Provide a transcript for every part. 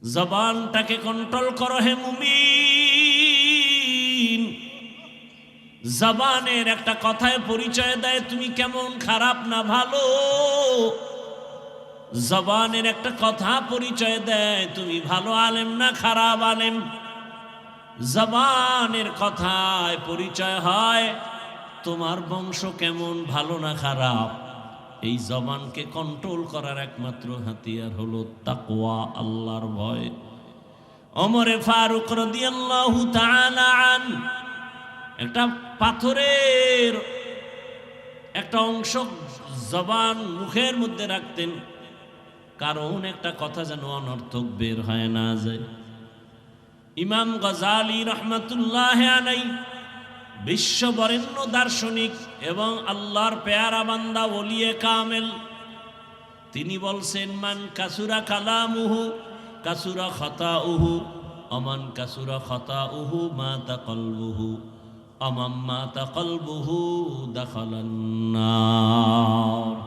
জবানটাকে control করো হে মুমিন। জবানের একটা কথায় পরিচয় দেয় তুমি কেমন খারাপ না ভালো। জবানের একটা কথা পরিচয় দেয় তুমি ভালো আলেম না খারাপ আলেম। জবানের কথায় পরিচয় হয় তোমার বংশ কেমন ভালো না খারাপ। এই জবানকে কন্ট্রোল করার একমাত্র হাতিয়ার হলো তাকওয়া, আল্লাহর ভয়। ওমরে ফারুক রাদিয়াল্লাহু তাআলা আন একটা পাথরের একটা অংশ জবান মুখের মধ্যে রাখতেন, কারণ একটা কথা যেন অনর্থক বের হয় না যায়। ইমাম গজালি রহমতুল্লাহ আলাইহি বিশ্ববরেণ্য দার্শনিক এবং আল্লাহর পেয়ারা বান্দা ওলিয়ে কামেল, তিনি বলছেন মান কাসুরা কালামুহু কাসুরা খাতাউহু অমান কাসুরা খাতাউহু মাতা কলবুহু অমাম মাতা কলবুহু দাখালান নার।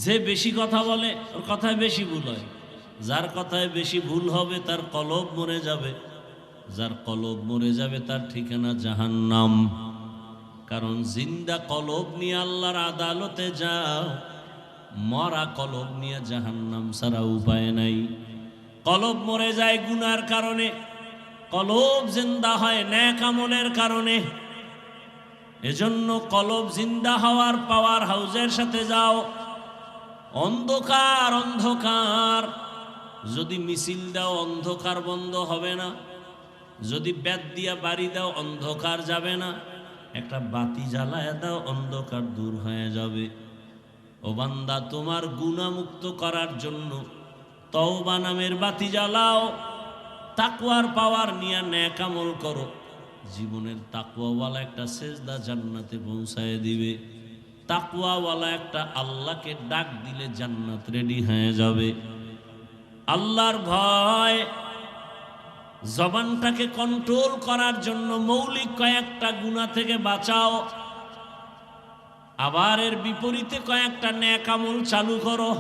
যে বেশি কথা বলে ওর কথায় বেশি ভুল হয়, যার কথায় বেশি ভুল হবে তার কলব মরে যাবে, যার কলব মরে যাবে তার ঠিকানা জাহান্নাম। কারণ জিন্দা কলব নিয়ে আল্লাহর আদালতে যাও, মরা কলব নিয়ে জাহান্নাম ছাড়া উপায় নাই। কলব মরে যায় গুনার কারণে, কলব জিন্দা হয় নেক আমলের কারণে। এজন্য কলব জিন্দা হওয়ার পাওয়ার হাউজের সাথে যাও। অন্ধকার অন্ধকার যদি মিছিল দাও অন্ধকার বন্ধ হবে না, যদি বেত দিয়া বাড়ি দাও অন্ধকার যাবে না, একটা বাতি জ্বালায় দাও অন্ধকার দূর হয়ে যাবে। ও বান্দা, তোমার গুনাহমুক্ত করার জন্য তওবা নামের বাতি জ্বালাও, তাকওয়ার পাওয়ার নিয়ে নেক আমল করো। জীবনের তাকওয়াওয়ালা একটা সেজদা জান্নাতে পৌঁছায় দিবে। তাকওয়াওয়ালা একটা আল্লাহকে ডাক দিলে জান্নাত রেডি হয়ে যাবে। আল্লাহর ভয় জবানটাকে কন্ট্রোল করার জন্য মৌলিক কয়েকটা গুনাহ থেকে বাঁচাও, আবার এর বিপরীতে কয়েকটা নেক আমল চালু করো,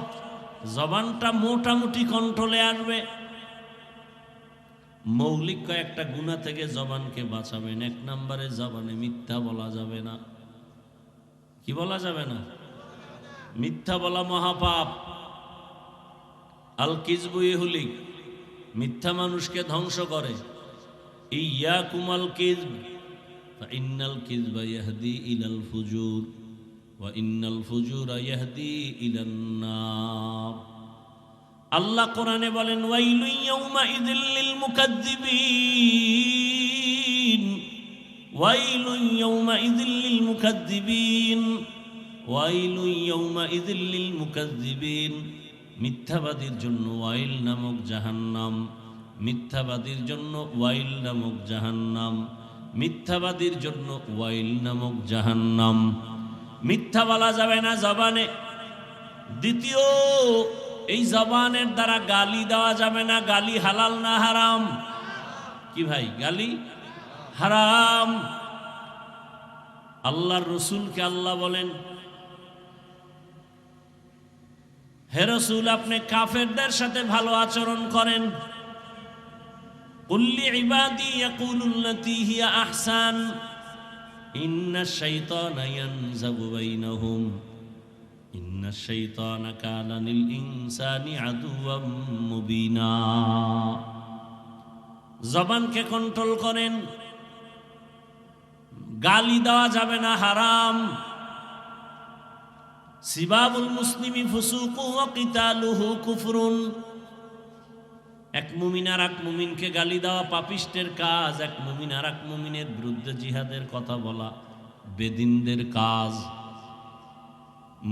জবানটা মোটামুটি কন্ট্রোলে আসবে। মৌলিক কয়েকটা গুনাহ থেকে জবানকে বাঁচাবেন। এক নম্বরে জবানে মিথ্যা বলা যাবে না। কি বলা যাবে না? মিথ্যা বলা মহাপাপ। আল কিযবু ইহলিক, মিথ্যা মানুষকে ধ্বংস করে। ইয়াকুমাল কিযব ফাইন্নাল কিযবা ইয়াহদি ইলাল ফুজুর ওয়া ইন্নাল ফুজুরা ইয়াহদি ইলান নার। আল্লাহ কোরআনে বলেন ওয়াইলুন ইয়াউমাইযিল লিল মুকাজ্জিবিন, ওয়াইলুন ইয়াউমাইযিল লিল মুকাজ্জিবিন, ওয়াইলুন ইয়াউমাইযিল লিল মুকাজ্জিবিন। মিথ্যাবাদীর জন্য ওয়াইল নামক জাহান্নাম, মিথ্যাবাদীর জন্য ওয়াইল নামক জাহান্নাম, মিথ্যাবাদীর জন্য ওয়াইল নামক জাহান্নাম। মিথ্যা বলা যাবে না জবানে। দ্বিতীয়, এই জবানের দ্বারা গালি দেওয়া যাবে না। গালি হালাল না হারাম? কি ভাই, গালি হারাম। আল্লাহর রসুলকে আল্লাহ বলেন, হে রাসূল, আপনি কাফেরদের সাথে ভালো আচরণ করেন। কুল্লি ইবাদি ইয়াকুলুল্লাতী হিয়া আহসান ইন্নাশ শাইতানা ইয়ানজাগু বাইনাহুম ইন্নাশ শাইতানা কানা লিল ইনসানি আদুওয়াম মুবিনা। জবানকে কন্ট্রোল করেন। গালি দেওয়া যাবে না, হারাম। সিবাবুল মুসলিমি ফুসুকু ওয়া কিতালুহু কুফরুন। এক মুমিন আর এক মুমিনকে গালি দেওয়া পাপিষ্টের কাজ। এক মুমিন আর এক মুমিনের বিরুদ্ধে জিহাদের কথা বলা বেদিনদের কাজ।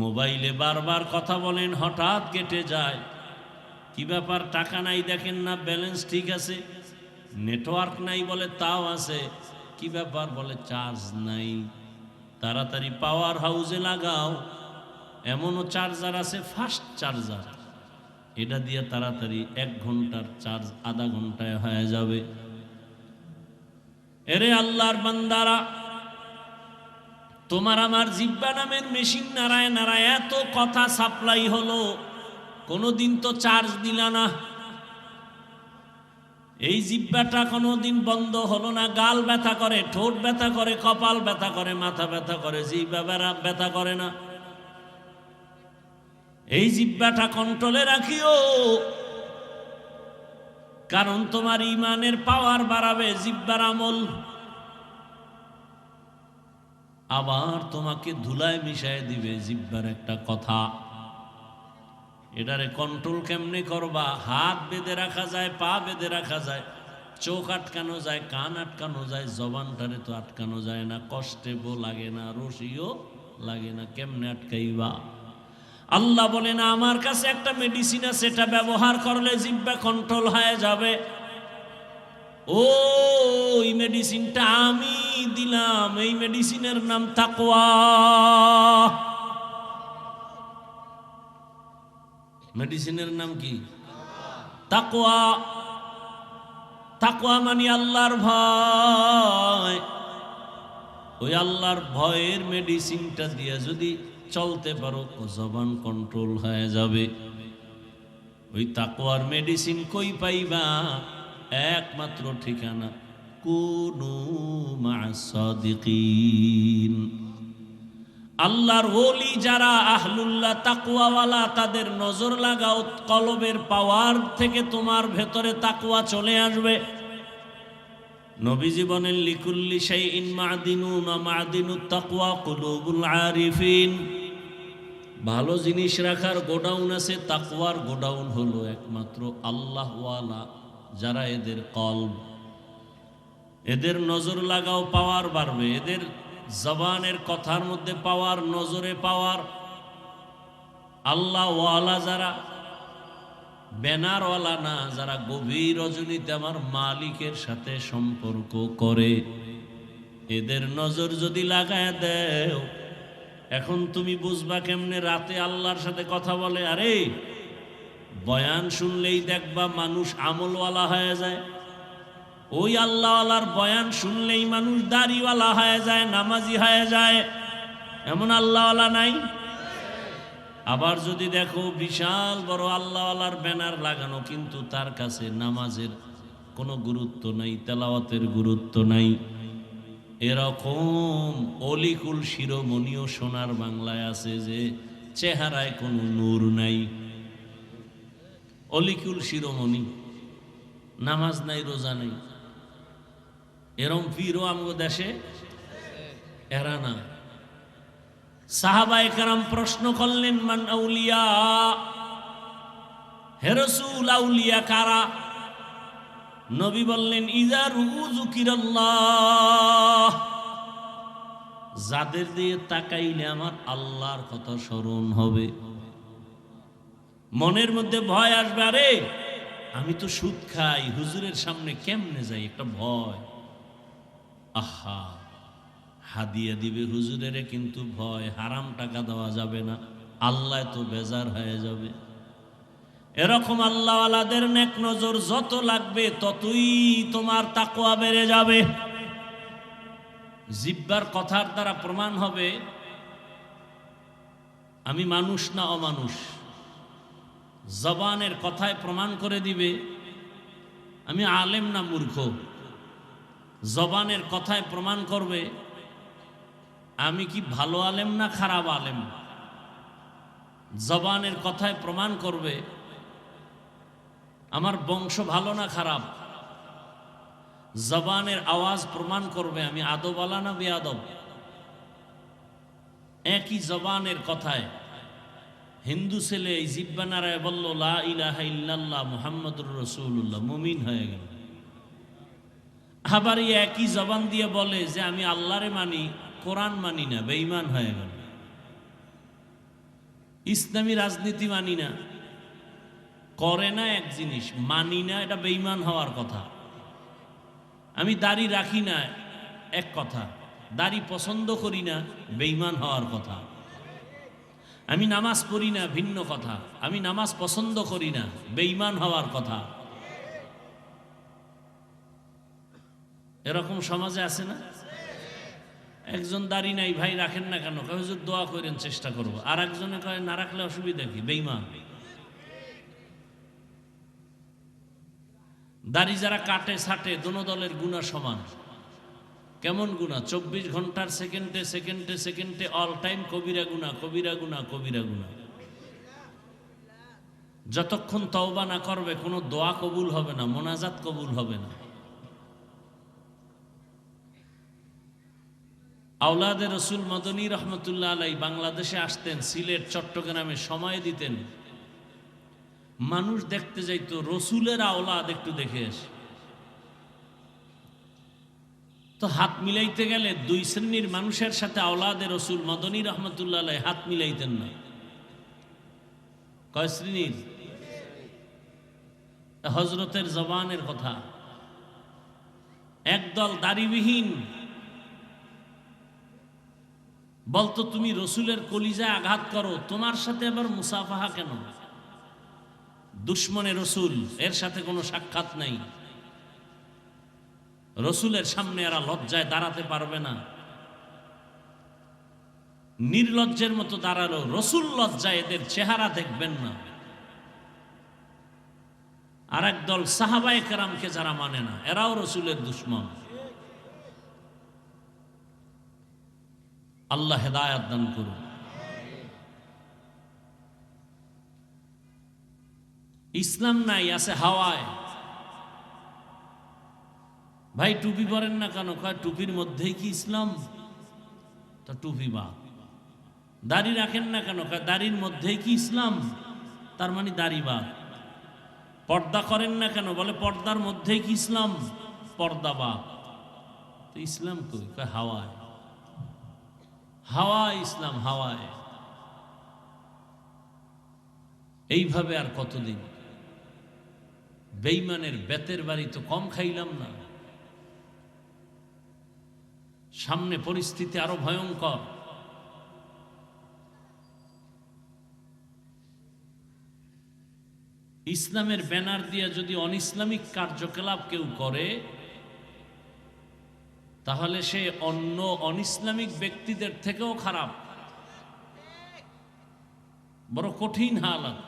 মোবাইলে বারবার কথা বলেন, হঠাৎ কেটে যায়। কি ব্যাপার? টাকা নাই দেখেন না, ব্যালেন্স ঠিক আছে। নেটওয়ার্ক নাই বলে তাও আছে। কি ব্যাপার? বলে চার্জ নাই। তাড়াতাড়ি পাওয়ার হাউসে লাগাও। এমনও চার্জার আছে ফাস্ট চার্জার, এটা দিয়ে তাড়াতাড়ি 1 ঘন্টার চার্জ আধা ঘন্টায় হয়ে যাবে। এরে আল্লাহর বান্দারা, তোমার আমার জিহ্বা নামের মেশিন নাড়ায় নাড়ায় এত কথা সাপ্লাই হলো, কোনোদিন তো চার্জ দিলা না। এই জিহ্বাটা কোনোদিন বন্ধ হলো না। গাল ব্যথা করে, ঠোঁট ব্যথা করে, কপাল ব্যথা করে, মাথা ব্যথা করে, জিহ্বা ব্যথা করে না। এই জিহ্বাটা কন্ট্রোলে রাখিও, কারণ তোমার ইমানের পাওয়ার বাড়াবে জিহ্বার আমল। আবার তোমাকে ধুলায় মিশায় দিবে জিহ্বার একটা কথা। এটারে কন্ট্রোল কেমনে করবা? হাত বেঁধে রাখা যায়, পা বেঁধে রাখা যায়, চোখ আটকানো যায়, কান আটকানো যায়, জবানটারে তো আটকানো যায় না, কষ্টে লাগে না, রশিও লাগে না। কেমনে আটকাইবা? আল্লাহ বলে না, আমার কাছে একটা মেডিসিন আছে, এটা ব্যবহার করলে জিহ্বা কন্ট্রোল হয়ে যাবে। ওই মেডিসিনটা আমি দিলাম। এই মেডিসিনের নাম তাকওয়া। মেডিসিনের নাম কি? তাকওয়া। তাকওয়া মানে আল্লাহর ভয়। ওই আল্লাহর ভয়ের মেডিসিনটা দিয়ে যদি চলতে পারো, জবান কন্ট্রোল হয়ে যাবে। ওই তাকওয়ার মেডিসিন কই পাইবা? একমাত্র ঠিকানা কুনু মা'আস সাদিকিন। আল্লাহর ওলি যারা আহলুল্লাহ তাকওয়াওয়ালা, তাদের নজর লাগাও, কলবের পাওয়ার থেকে তোমার ভেতরে তাকওয়া চলে আসবে। নবীজি বলেন, লিকুল্লি শাইইন মা'দিনুন ওয়া মা'দিনুত তাকওয়া কুলুবুল আরিফিন। ভালো জিনিস রাখার গোডাউন আছে, তাকওয়ার গোডাউন হলো একমাত্র আল্লাহওয়ালা যারা, এদের কলব, এদের নজর লাগাও, পাওয়ার বাড়বে। এদের জবানের কথার মধ্যে পাওয়ার, নজরে পাওয়ার। আল্লাহওয়ালা যারা, ব্যানারওয়ালা না, যারা গভীর রজনীতে আমার মালিকের সাথে সম্পর্ক করে, এদের নজর যদি লাগায় দেও, এখন তুমি বুঝবা কেমনে রাতে আল্লাহর সাথে কথা বলে। আরে বয়ান শুনলেই দেখবা মানুষ আমলওয়ালা হয়ে যায়। ওই আল্লাহওয়ালার বয়ান শুনলেই মানুষ দাড়িওয়ালা হয়ে যায়, নামাজি হয়ে যায়। এমন আল্লাহওয়ালা নাই? আবার যদি দেখো বিশাল বড় আল্লাহওয়ালার ব্যানার লাগানো, কিন্তু তার কাছে নামাজের কোনো গুরুত্ব নাই, তেলাওয়াতের গুরুত্ব নাই। এরকম অলিকুল শিরোমণিও সোনার বাংলায় আছে, যে চেহারায় কোনো নূর নাই। অলিকুল শিরোমণি, নামাজ নাই, রোজা নাই। এরম পীরও আমাদের দেশে এরা না। সাহাবায়ে কেরাম প্রশ্ন করলেন, মান আউলিয়া, হে রাসূল আউলিয়া কারা? নবী বললেন, ইযা যুকিরাল্লাহ, যাদের দিয়ে তাকাইলে আমার আল্লাহর কথা স্মরণ হবে। মনের মধ্যে ভয় আসবে, আরে আমি তো সুদ খাই, হুজুরের সামনে কেমনে যাই, একটা ভয়। আহা, হাদিয়া দিবে হুজুরের, কিন্তু ভয়, হারাম টাকা দেওয়া যাবে না, আল্লাহ তো বেজার হয়ে যাবে। এরকম আল্লাহওয়ালাদের নেক নজর যত লাগবে, ততই তোমার তাকওয়া বেড়ে যাবে। জিহ্বার কথার দ্বারা প্রমাণ হবে আমি মানুষ না অমানুষ। জবানের কথায় প্রমাণ করে দিবে আমি আলেম না মূর্খ। জবানের কথায় প্রমাণ করবে আমি কি ভালো আলেম না খারাপ আলেম। জবানের কথায় প্রমাণ করবে আমার বংশ ভালো না খারাপ। জবানের আওয়াজ প্রমাণ করবে আমি আদবওয়ালা না বেয়াদব। একই জবানের কথায় হিন্দু ছেলে এই জিহ্বা নাড়ায় বলল লা ইলাহা ইল্লাল্লাহ মুহাম্মাদুর রাসূলুল্লাহ, মুমিন হয়ে গেল। আবার একই জবান দিয়ে বলে যে আমি আল্লাহরে মানি, কোরআন মানি না, বেঈমান হয়ে গেল। ইসলামী রাজনীতি মানি না, করে না এক জিনিস, মানি না, এটা বেঈমান হওয়ার কথা। আমি দাড়ি রাখি না এক কথা, দাড়ি পছন্দ করি না, বেঈমান হওয়ার কথা। আমি নামাজ পড়ি না ভিন্ন কথা, আমি নামাজ পছন্দ করি না, বেঈমান হওয়ার কথা। এরকম সমাজে আছে না? একজন দাড়ি নাই, ভাই রাখেন না কেন? কয় হুজুর দোয়া করেন, চেষ্টা করবো। আর একজনে কয় না রাখলে অসুবিধা কি, বেঈমান। দাড়ি যারা কাটে ছাটে দোনো দলের গুনাহ সমান। কেমন গুনাহ? 24 ঘন্টার সেকেন্ডে সেকেন্ডে সেকেন্ডে অল টাইম কবিরা গুনাহ, কবিরা গুনাহ, কবিরা গুনাহ। যতক্ষণ তওবা না করবে কোনো দোয়া কবুল হবে না, মোনাজাত কবুল হবে না। আওলাদে রসুল মদনী রহমতুল্লাহ আলাই বাংলাদেশে আসতেন, সিলেট চট্টগ্রামে সময় দিতেন, মানুষ দেখতে যাইতো, রসুলের আওলাদ একটু দেখে আসে। তো হাত মিলাইতে গেলে দুই শ্রেণীর মানুষের সাথে আওলাদে রসুল মদনী রহমতুল্লাহ আলাই হাত মিলাইতেন না। কয় শ্রেণীর? হজরতের জবানের কথা। একদল দাড়িবিহীন বলতো, তুমি রসুলের কলিজায় আঘাত করো, তোমার সাথে আবার মুসাফাহা কেন? দুশ্মনে রসুল, এর সাথে কোনো সাক্ষাৎ নাই। রসুলের সামনে এরা লজ্জায় দাঁড়াতে পারবে না। নির্লজ্জের মতো দাঁড়ালো, রসুল লজ্জায় এদের চেহারা দেখবেন না। আর একদল সাহাবায়ে কেরামকে যারা মানে না, এরাও রসুলের দুশ্মন। আল্লাহ হেদায়াত দান করুন। ইসলাম নাই, আছে হাওয়ায়। ভাই টুপি পরেন না কেন? কয় টুপির মধ্যেই কি ইসলাম? তা টুপি বা। দাড়ি রাখেন না কেন? কয় দাড়ির মধ্যেই কি ইসলাম? তার মানে দাড়ি বা। পর্দা করেন না কেন? বলে পর্দার মধ্যেই কি ইসলাম? পর্দা বা। তো ইসলাম কই? কয় হাওয়ায়। হাওয়ায় ইসলাম, হাওয়ায়। এইভাবে আর কতদিন? বেঈমানের বেতের বাড়ি তো কম খাইলাম না, সামনে পরিস্থিতি আরো ভয়ঙ্কর। ইসলামের ব্যানার দিয়ে যদি অনইসলামিক কার্যকলাপ কেউ করে, তাহলে সে অন্য অনইসলামিক ব্যক্তিদের থেকেও খারাপ। বড় কঠিন হালাত।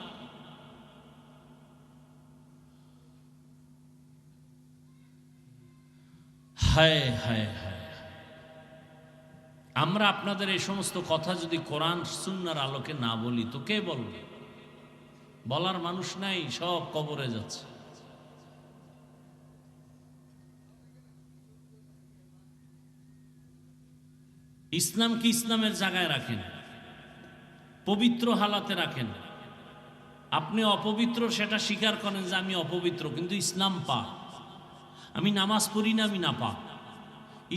হায় হায় হায়। আমরা আপনাদের এই সমস্ত কথা যদি কোরআন সুন্নাহর আলোকে না বলি তো কে বলবে? বলার মানুষ নাই, সব কবরে যাচ্ছে। ইসলামকে ইসলামের জায়গায় রাখেন, পবিত্র হালাতে রাখেন। আপনি অপবিত্র সেটা স্বীকার করেন যে আমি অপবিত্র, কিন্তু ইসলাম পাক। আমি নামাজ পড়ি না, আমি নাপাক।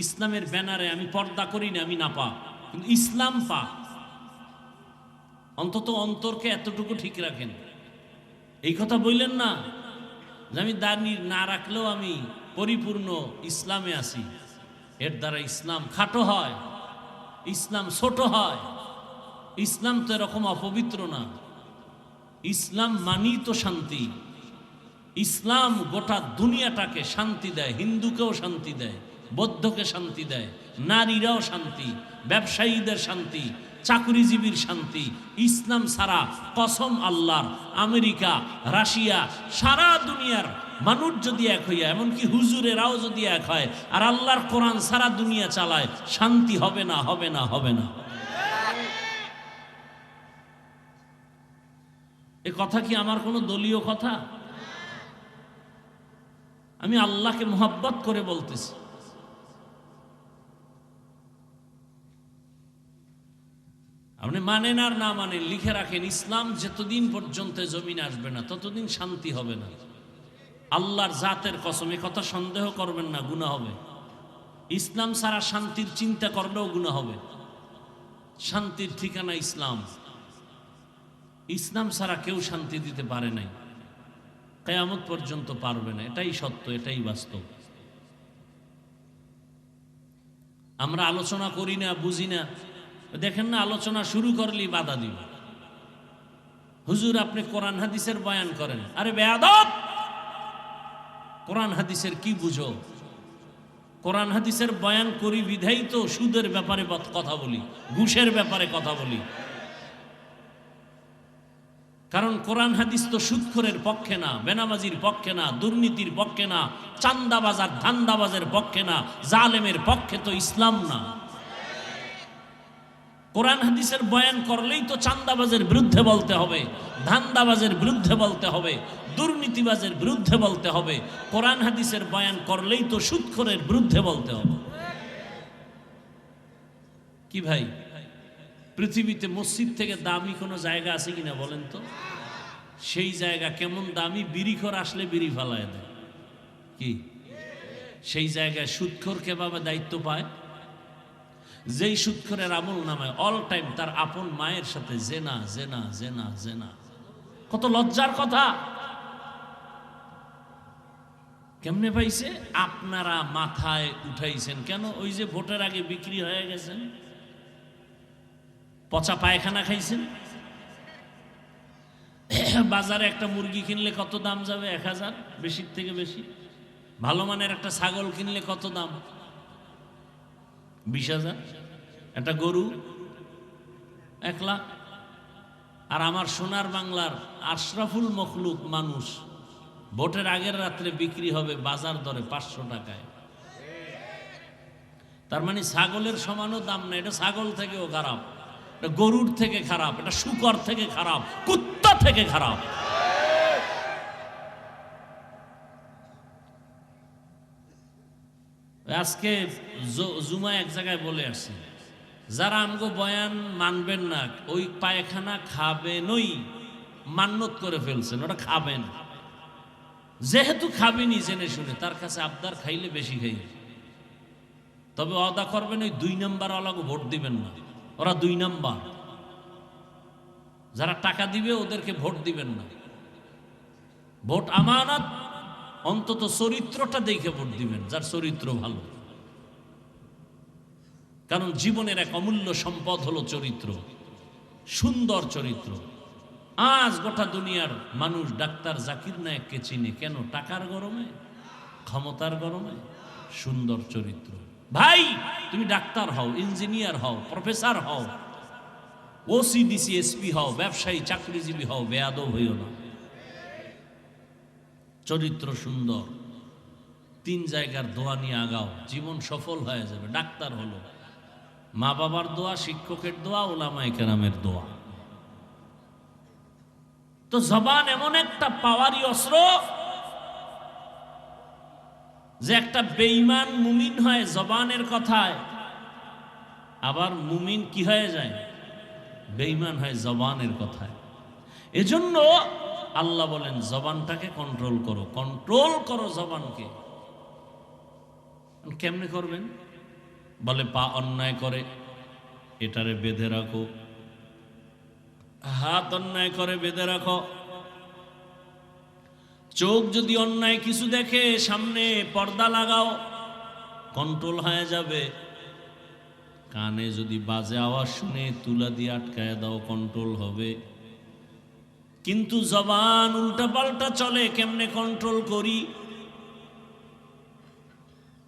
ইসলামের ব্যানারে আমি পর্দা করি না, আমি নাপাক, কিন্তু ইসলাম পাক। অন্তত অন্তরকে এতটুকু ঠিক রাখেন। এই কথা বললেন না যে আমি দাড়ি না রাখলেও আমি পরিপূর্ণ ইসলামে আছি। এর দ্বারা ইসলাম খাটো হয়, ইসলাম ছোট হয়। ইসলাম তো এরকম অপবিত্র না। ইসলাম মানেই তো শান্তি। ইসলাম গোটা দুনিয়াটাকে শান্তি দেয়, হিন্দুকেও শান্তি দেয়, বৌদ্ধকে শান্তি দেয়, নারীরাও শান্তি, ব্যবসায়ীদের শান্তি, চাকরিজীবীর শান্তি। ইসলাম ছাড়া কসম আল্লাহর, আমেরিকা, রাশিয়া, সারা দুনিয়ার মানুষ যদি এক হইয়া, এমনকি হুজুরেরাও যদি এক হয় আর আল্লাহর কোরআন সারা দুনিয়া চালায়, শান্তি হবে না, হবে না, হবে না। এ কথা কি আমার কোনো দলীয় কথা? আমি আল্লাহকে মোহাব্বত করে বলতেছি। আপনি মানেন আর না মানেন, লিখে রাখেন, ইসলাম যতদিন পর্যন্ত জমিনে আসবে না ততদিন শান্তি হবে না। আল্লাহর জাতের কসম, এ কথা সন্দেহ করবেন না, গুনাহ হবে। ইসলাম ছাড়া শান্তির চিন্তা করলেও গুনাহ হবে। শান্তির ঠিকানা ইসলাম। ইসলাম ছাড়া কেউ শান্তি দিতে পারে নাই, কিয়ামত পর্যন্ত পারবে না। এটাই সত্য, এটাই বাস্তব। আমরা আলোচনা করি না, বুঝি না। দেখেন না, আলোচনা শুরু করলেই বাধা দিব। হুজুর আপনি কোরআন হাদিসের বয়ান করেন। আরে বেয়াদব, কোরআন হাদিসের কি বুঝো? কোরআন হাদিসের বয়ান করি বিধাই তো সুদের ব্যাপারে কথা বলি, ঘুষের ব্যাপারে কথা বলি। কারণ কোরআন হাদিস তো সুদখোরের পক্ষে না, বেনামাজির পক্ষে না, দুর্নীতির পক্ষে না, চান্দাবাজার ধান্দাবাজের পক্ষে না, জালেমের পক্ষে তো ইসলাম না। কোরআন হাদিসের বয়ান করলেই তো চান্দাবাজের বিরুদ্ধে বলতে হবে, ধান্দাবাজের বিরুদ্ধে বলতে হবে, দুর্নীতিবাজের বিরুদ্ধে বলতে হবে। কোরআন হাদিসের বয়ান করলেই তো সুদখোরের বিরুদ্ধে বলতে হবে। কি ভাই, পৃথিবীতে মসজিদ থেকে দামি কোনো জায়গা আছে কিনা বলেন তো? সেই জায়গা কেমন দামি, বিড়িখোর আসলে বিড়ি ফালায় দেয়। কি সেই জায়গায় সুদখোর কিভাবে দায়িত্ব পায়? যেই সুদখোরের আমল নামায় অল টাইম তার আপন মায়ের সাথে জেনা জেনা জেনা জেনা। কত লজ্জার কথা! কেমনে পাইছে? আপনারা মাথায় উঠাইছেন কেন? ওই যে ভোটের আগে বিক্রি হয়ে গেছেন, পচা পায়খানা খাইছেন। বাজারে একটা মুরগি কিনলে কত দাম যাবে? 1000, বেশির থেকে বেশি। ভালো মানের একটা ছাগল কিনলে কত দাম? 20,000। একটা গরু 1 লাখ। আর আমার সোনার বাংলার আশরাফুল মখলুক মানুষ ভোটের আগের রাত্রে বিক্রি হবে বাজার দরে 500 টাকায়। তার মানে ছাগলের সমানও দাম না। এটা ছাগল থেকেও খারাপ, এটা গরুর থেকে খারাপ, এটা শুকর থেকে খারাপ, কুত্তা থেকে খারাপ। আজকে জুমা এক জায়গায় বলে আসছি, যারা আমগো বয়ান মানবেন না ওই পায়খানা খাবেনই, মান্যত করে ফেলছেন, ওটা খাবেন। যেহেতু খাবেনি জেনে শুনে, তার কাছে আবদার খাইলে বেশি খাইবে। তবে ওয়াদা করবেন ওই 2 নাম্বার ওয়ালাকে ভোট দিবেন না, ওরা 2 নাম্বার। যারা টাকা দিবে ওদেরকে ভোট দিবেন না। ভোট আমানত, অন্তত চরিত্রটা দেখে ভোট দিবেন, যার চরিত্র ভালো। কারণ জীবনের এক অমূল্য সম্পদ হলো চরিত্র, সুন্দর চরিত্র। আজ গোটা দুনিয়ার মানুষ ডাক্তার জাকির নায়েককে চিনে কেন? টাকার গরমে, ক্ষমতার গরমে? সুন্দর চরিত্র। ভাই, তুমি ডাক্তার হও, ইঞ্জিনিয়ার হও, প্রফেসর হও, ওসিডিসি এসপি হও, ব্যবসায়ী চাকরিজীবী হও, বেয়াদব হইও না। চরিত্র সুন্দর, 3 জায়গার দোয়া নিয়ে আগাও, জীবন সফল হয়ে যাবে। ডাক্তার হলো মা বাবার দোয়া, শিক্ষকের দোয়া, উলামায়ে কেরামের দোয়া। তো জবান এমন একটা পাওয়ারি অস্ত্র যে একটা বেঈমান মুমিন হয় জবানের কথায়, আবার মুমিন কি হয়ে যায়? বেঈমান হয় জবানের কথায়। এজন্য আল্লাহ বলেন জবানটাকে কন্ট্রোল করো, কন্ট্রোল করো জবানকে। কেমনে করবেন? বলে পা অন্যায় করে এটারে বেঁধে রাখো, হাত অন্যায় করে বেঁধে রাখো, চোখ যদি অন্যায় কিছু দেখে সামনে পর্দা লাগাও, কন্ট্রোল হয়ে যাবে। কানে যদি বাজে আওয়াজ শুনে তুলা দিয়ে আটকায় দাও, কন্ট্রোল হবে। কিন্তু জবান উল্টা পাল্টা চলে, কেমনে কন্ট্রোল করি?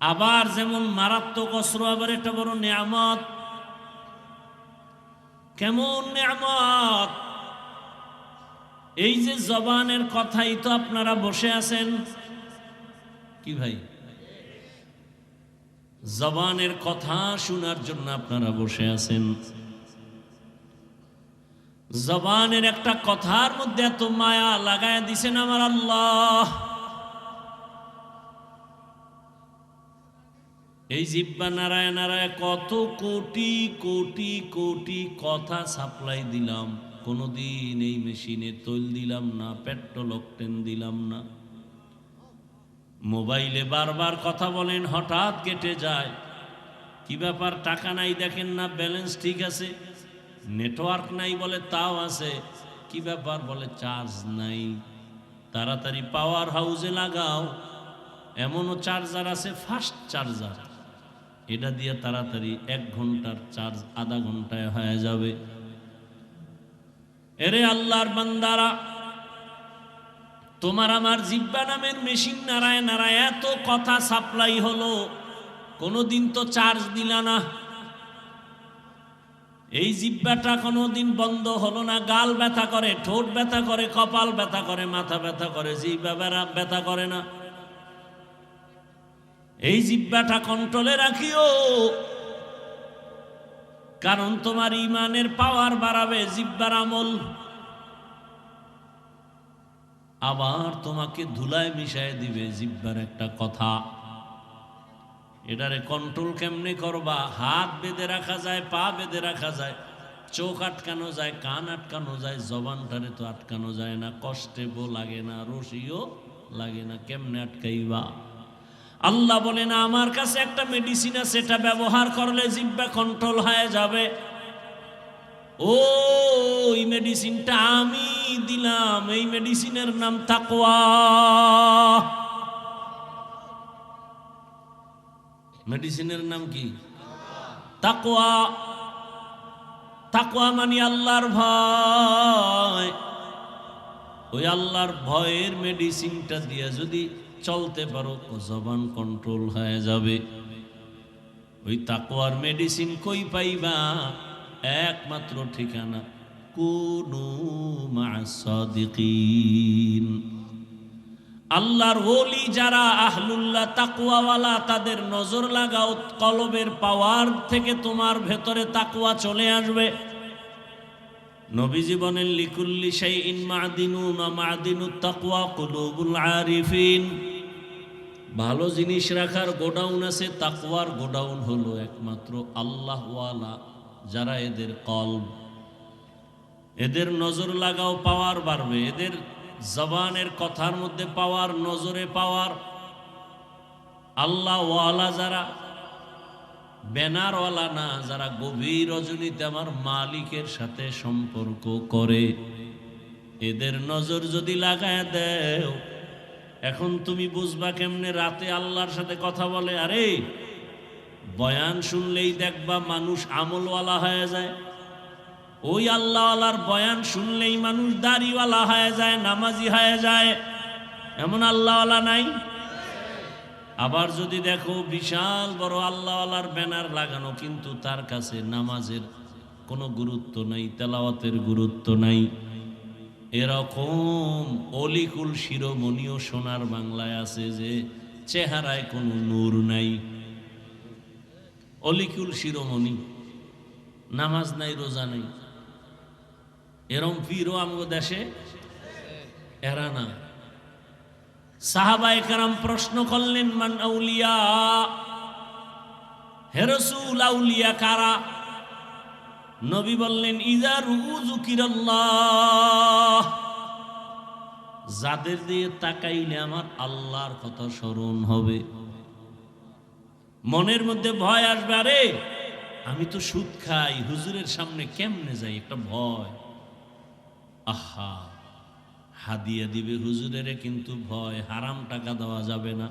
আবার যেমন মারাত্মক অস্ত্র, আবার একটা বড় নেয়ামত। কেমন নেয়ামত? এই যে জবানের কথাই তো আপনারা বসে আছেন। কি ভাই, জবানের কথা শোনার জন্য আপনারা বসে আছেন। জবানের একটা কথার মধ্যে এত মায়া লাগায় দিছেন আমার আল্লাহ। এই জিহ্বা নাড়ায় নাড়ায় কত কোটি কোটি কোটি কথা সাপ্লাই দিলাম, কোনোদিন এই মেশিনে তৈল দিলাম না, পেট্রোল অকটেন দিলাম না। মোবাইলে বারবার কথা বলেন, হঠাৎ কেটে যায়। কি ব্যাপার? টাকা নাই দেখেন না, ব্যালেন্স ঠিক আছে। নেটওয়ার্ক নাই বলে তাও আছে। কি ব্যাপার? বলে চার্জ নাই। তাড়াতাড়ি পাওয়ার হাউসে লাগাও। এমনও চার্জার আছে ফাস্ট চার্জার, এটা দিয়ে তাড়াতাড়ি 1 ঘন্টার চার্জ আধা ঘন্টায় হয়ে যাবে। এরে আল্লাহর বান্দারা, তোমার আমার জিহ্বা নামের মেশিন নাড়ায় নাড়ায় এত কথা সাপ্লাই হলো, কোনোদিন তো চার্জ দিলা না। এই জিহ্বাটা কোনোদিন বন্ধ হলো না। গাল ব্যথা করে, ঠোঁট ব্যথা করে, কপাল ব্যথা করে, মাথা ব্যথা করে, জিহ্বা ব্যথা করে না। এই জিহ্বাটা কন্ট্রোলে রাখিও, কারণ তোমার ইমানের পাওয়ার বাড়াবে জিহ্বার আমল। আবার তোমাকে ধুলায় মিশায় দিবে জিহ্বার একটা কথা। এটারে কন্ট্রোল কেমনে করবা? হাত বেঁধে রাখা যায়, পা বেঁধে রাখা যায়, চোখ আটকানো যায়, কান আটকানো যায়, জবানটারে তো আটকানো যায় না। কষ্টে বো লাগে না, রশিও লাগে না, কেমনে আটকাইবা? আল্লাহ বলে না, আমার কাছে একটা মেডিসিন আছে, সেটা ব্যবহার করলে জিহ্বা কন্ট্রোল হয়ে যাবে। ওই মেডিসিনটা আমি দিলাম। এই মেডিসিনের নাম তাকওয়া। মেডিসিনের নাম কি? তাকওয়া। তাকওয়া মানে আল্লাহর ভয়। ওই আল্লাহর ভয়ের মেডিসিনটা দিয়ে যদি চলতে পারো, জবান কন্ট্রোল হয়ে যাবে। ওই তাকওয়ার মেডিসিন কই পাইবা? একমাত্র ঠিকানা কুনু মা'আস সাদিকিন। আল্লাহর ওলি যারা আহলুল্লাহ তাকওয়াওয়ালা, তাদের নজর লাগাও, কলবের পাওয়ার থেকে তোমার ভেতরে তাকওয়া চলে আসবে। নবীজি বলেন, লিকুল্লি শাইইন মা'দিনুন ওয়া মা'দিনুত তাকওয়া কুলুবুল আরিফিন। ভালো জিনিস রাখার গোডাউন আছে, তাকওয়ার গোডাউন হলো একমাত্র আল্লাহওয়ালা যারা, এদের কলব। এদের নজর লাগাও, পাওয়ার বাড়বে। এদের জবানের কথার মধ্যে পাওয়ার, নজরে পাওয়ার। আল্লাহওয়ালা যারা, ব্যানারওয়ালা না, যারা গভীর রজনীতে আমার মালিকের সাথে সম্পর্ক করে, এদের নজর যদি লাগায় দেও, এখন তুমি বুঝবা কেমনে রাতে আল্লাহর সাথে কথা বলে। আরে বয়ান শুনলেই দেখবা মানুষ আমলওয়ালা হয়ে যায়। ওই আল্লাহওয়ালার বয়ান শুনলেই মানুষ দাড়িওয়ালা হয়ে যায়, নামাজি হয়ে যায়। এমন আল্লাহওয়ালা নাই? আবার যদি দেখো বিশাল বড় আল্লাহওয়ালার ব্যানার লাগানো, কিন্তু তার কাছে নামাজের কোনো গুরুত্ব নাই, তেলাওয়াতের গুরুত্ব নাই। এরকম অলিকুল শিরোমণিও সোনার বাংলায় আছে, যে চেহারায় কোনো নূর নাই। অলিকুল শিরোমণি, নামাজ নাই, রোজা নাই। এরম পীরও আমগো দেশে এরা না। সাহাবায়ে কেরাম প্রশ্ন করলেন, মান আউলিয়া, হে রাসূল আউলিয়া কারা? নবী বললেন, ইযা রুউ যুকিরাল্লাহ, যাদের দিয়ে তাকাইলে আমার আল্লাহর কথা স্মরণ হবে। মনের মধ্যে ভয় আসবে, আরে আমি তো সুদ খাই, হুজুরের সামনে কেমনে যাই, একটা ভয়। আহা, হাদিয়া দিবে হুজুরের, কিন্তু ভয়, হারাম টাকা দেওয়া যাবে না,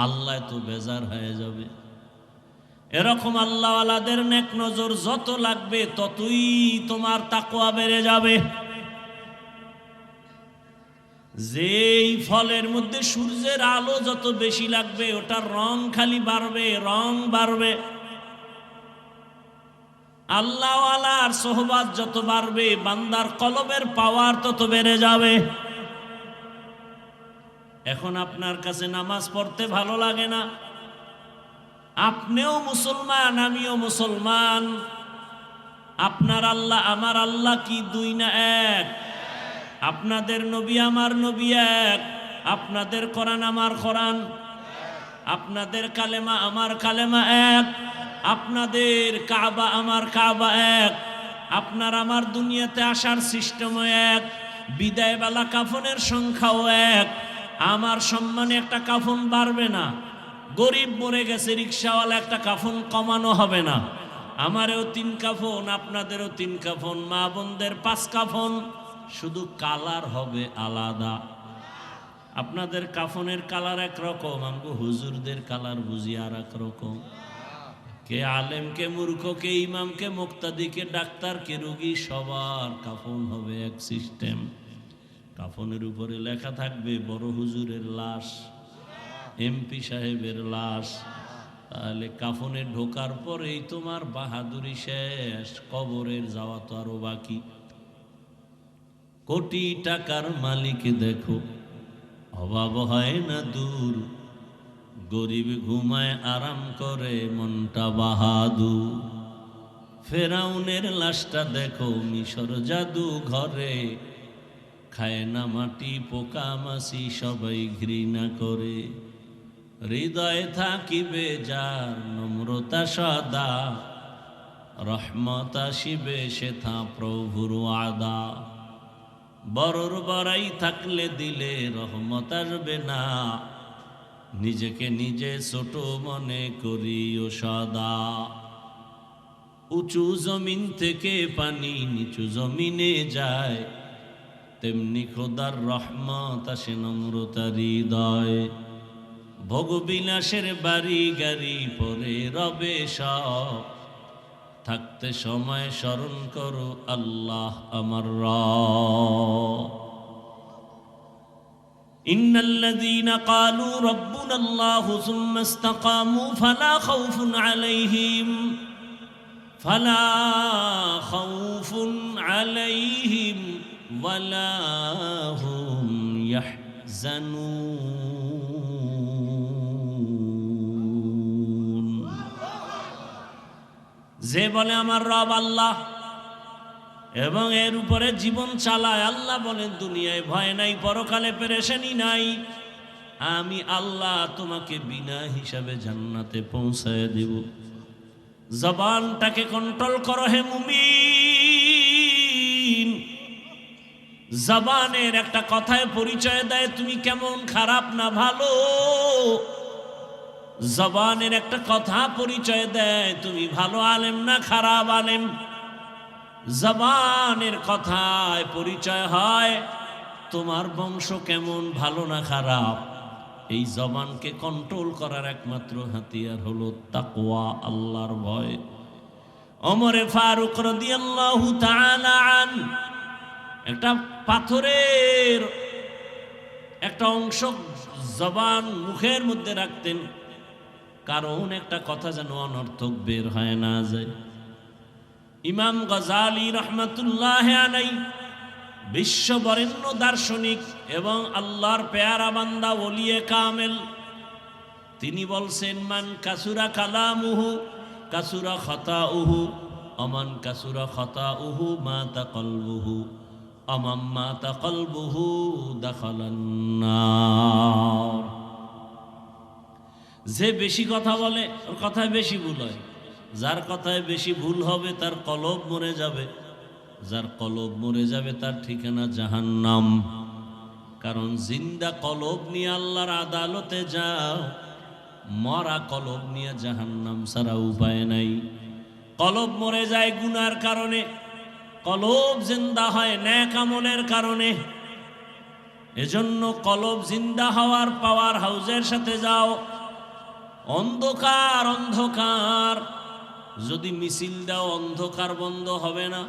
আল্লাহ তো বেজার হয়ে যাবে। এরকম আল্লাহওয়ালাদের নেক নজর যত লাগবে, ততই তোমার তাকওয়া বেড়ে যাবে। যেই ফলের মধ্যে সূর্যের আলো যত বেশি লাগবে, ওটার রং খালি বাড়বে, রং বাড়বে। আল্লাহওয়ালার সোহবাত যত বাড়বে, বান্দার কলবের পাওয়ার তত বেড়ে যাবে। এখন আপনার কাছে নামাজ পড়তে ভালো লাগে না, আপনিও মুসলমান, আমিও মুসলমান। আপনার আল্লাহ আমার আল্লাহ কি দুই না এক? আপনাদের নবী আমার নবী এক, আপনাদের কোরআন আমার কোরআন, আপনাদের কালেমা আমার কালেমা এক, আপনাদের কাবা আমার কাবা এক, আপনার আমার দুনিয়াতে আসার সিস্টেমও এক, বিদায়বেলা কাফনের সংখ্যাও এক। আমার সম্মানে একটা কাফন বাড়বে না, গরিব মরে গেছে রিক্সাওয়ালা একটা কাফন কমানো হবে না। আমারও 3 কাফন, আপনাদেরও 3 কাফন, মা বোনদের 5 কাফন, শুধু কালার হবে আলাদা। আপনাদের কাফনের কালার একরকম, আমগো হুজুরদের কালার বুঝি আর এক রকম। কে আলেম, কে মূর্খ, কে ইমাম, কে মুক্তাদি, কে ডাক্তার, কে রোগী, সবার কাফন হবে এক সিস্টেম। কাফনের উপরে লেখা থাকবে বড় হুজুরের লাশ, এমপি সাহেবের লাশ, তাহলে কাফনে ঢোকার পরেই তোমার বাহাদুরি শেষ, কবরের যাওয়া তো আরো বাকি। কোটি টাকার মালিক দেখো, অভাব হয় না দূর, গরিব ঘুমায় আরাম করে মনটা বাহাদুর। ফেরাউনের লাশটা দেখো মিশর জাদু ঘরে, খায় না মাটি পোকা মাছি সবাই ঘৃণা করে। হৃদয়ে থাকিবে যার নম্রতা সদা, রহমত আসিবে সেথা প্রভুর ওয়াদা। বড়র বড়াই থাকলে দিলে রহমত আসবে না, নিজেকে নিজে ছোট মনে করিও সদা। উঁচু জমিন থেকে পানি নিচু জমিনে যায়, তেমনি খোদার রহমত আসে নম্রতার হৃদয়। ভোগবিলাসের বাড়ি গাড়ি পরে রবে সব, থাকতে সময় স্মরণ করো আল্লাহ আমার রব। ইন্নাল্লাযীনা ক্বালু রাব্বুনাল্লাহু সুম্মা ইসতাকামু ফালা খাউফুন আলাইহিম ওয়ালা হুম ইয়াহজানুন। যে বলে আমার রব আল্লাহ এবং এর উপরে জীবন চালায়, আল্লাহ বলেন দুনিয়ায় ভয় নাই, পরকালে পেরেশানি নাই, আমি আল্লাহ তোমাকে বিনা হিসাবে জান্নাতে পৌঁছায় দেব। জবানটাকে কন্ট্রোল করো হে মুমিন। জবানের একটা কথায় পরিচয় দেয় তুমি কেমন খারাপ না ভালো। জবানের একটা কথা পরিচয় দেয় তুমি ভালো আলেম না খারাপ আলেম। জবানের কথায় পরিচয় হয় তোমার বংশ কেমন ভালো না খারাপ। এই জবানকে কন্ট্রোল করার একমাত্র হাতিয়ার হলো তাকওয়া, আল্লাহর ভয়। ওমরে ফারুক রাদিয়াল্লাহু তাআলা আন একটা পাথরের একটা অংশ জবান মুখের মধ্যে রাখতেন, কারণ একটা কথা যেন অনর্থক বের হয় না যায়। ইমাম গজালি রহমতুল্লাহ আলাইহি বিশ্ববরেণ্য দার্শনিক এবং আল্লাহর পেয়ারা বান্দা ওলিয়ে কামেল, তিনি বলছেন মান কাসুরা কালামুহু কাসুরা খাতাউহু, অমান কাসুরা খাতাউহু মাতা কলবুহু, অমাম মাতা কলবুহু দাখালান নার। যে বেশি কথা বলে ওর কথায় বেশি ভুল হয়, যার কথায় বেশি ভুল হবে তার কলব মরে যাবে, যার কলব মরে যাবে তার ঠিকানা জাহান্নাম। কারণ জিন্দা কলব নিয়ে আল্লাহর আদালতে যাও, মরা কলব নিয়ে জাহান্নাম ছাড়া উপায় নাই। কলব মরে যায় গুনার কারণে, কলব জিন্দা হয় নেক আমলের কারণে। এজন্য কলব জিন্দা হওয়ার পাওয়ার হাউজের সাথে যাও। অন্ধকার অন্ধকার যদি মিছিল দাও অন্ধকার বন্ধ হবে না,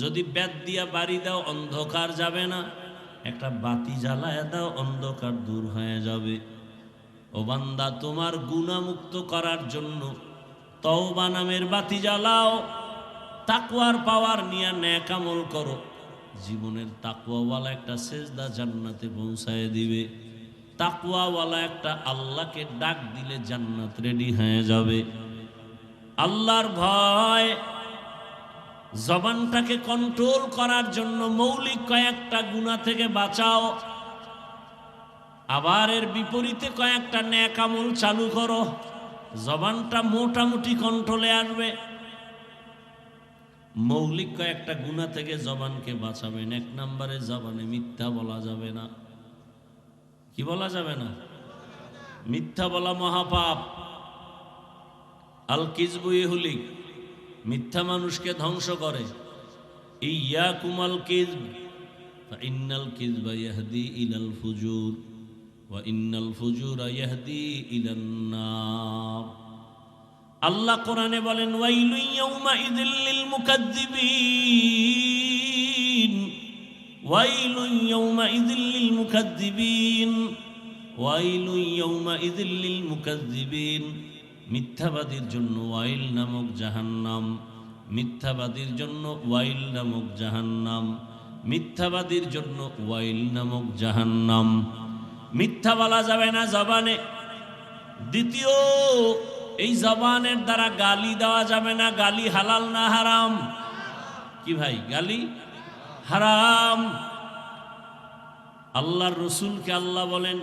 যদি বেত দিয়া বাড়ি দাও অন্ধকার যাবে না, একটা বাতি জ্বালায় দাও অন্ধকার দূর হয়ে যাবে। ও বান্দা, তোমার গুনাহমুক্ত করার জন্য তওবা নামের বাতি জ্বালাও, তাকওয়ার পাওয়ার নিয়ে নেক আমল করো। জীবনের তাকওয়াওয়ালা একটা সেজদা জান্নাতে পৌঁছায় দিবে। তাকওয়াওয়ালা একটা আল্লাহকে ডাক দিলে জান্নাত রেডি হয়ে যাবে। আল্লাহর ভয় জবানটাকে কন্ট্রোল করার জন্য মৌলিক কয়েকটা গুনাহ থেকে বাঁচাও, আবার এর বিপরীতে কয়েকটা নেক আমল চালু করো, জবানটা মোটামুটি কন্ট্রোলে আসবে। মৌলিক কয়েকটা গুনাহ থেকে জবানকে বাঁচাবেন। এক নম্বরে জবানে মিথ্যা বলা যাবে না। কি বলা যাবে না? মিথ্যা বলা মহাপাপ। আল কিযবু ইহলিক, মিথ্যা মানুষকে ধ্বংস করে। ইয়াকুম আল কিযব ফাইন্নাল কিযবা ইয়াহদি ইলাল ফুজুর ওয়া ইন্নাল ফুজুরা ইয়াহদি ইলান নার। আল্লাহ কোরআনে বলেন ওয়াইলু ইয়াউমা ইযিল লিল মুকাজ্জিবিন, ওয়াইলু ইয়াউমা ইযিল লিল মুকাজ্জিবিন, ওয়াইলু ইয়াউমা ইযিল লিল মুকাজ্জিবিন। মিথ্যাবাদীর জন্য ওয়াইল নামক জাহান্নাম, মিথ্যাবাদীর জন্য ওয়াইল নামক জাহান্নাম, মিথ্যাবাদীর জন্য ওয়াইল নামক জাহান্নাম। মিথ্যা বলা যাবে না জবানে। দ্বিতীয়, এই জবানের দ্বারা গালি দেওয়া যাবে না। গালি হালাল না হারাম? কি ভাই, গালি হারাম। আল্লাহর রসুলকে আল্লাহ বলেন,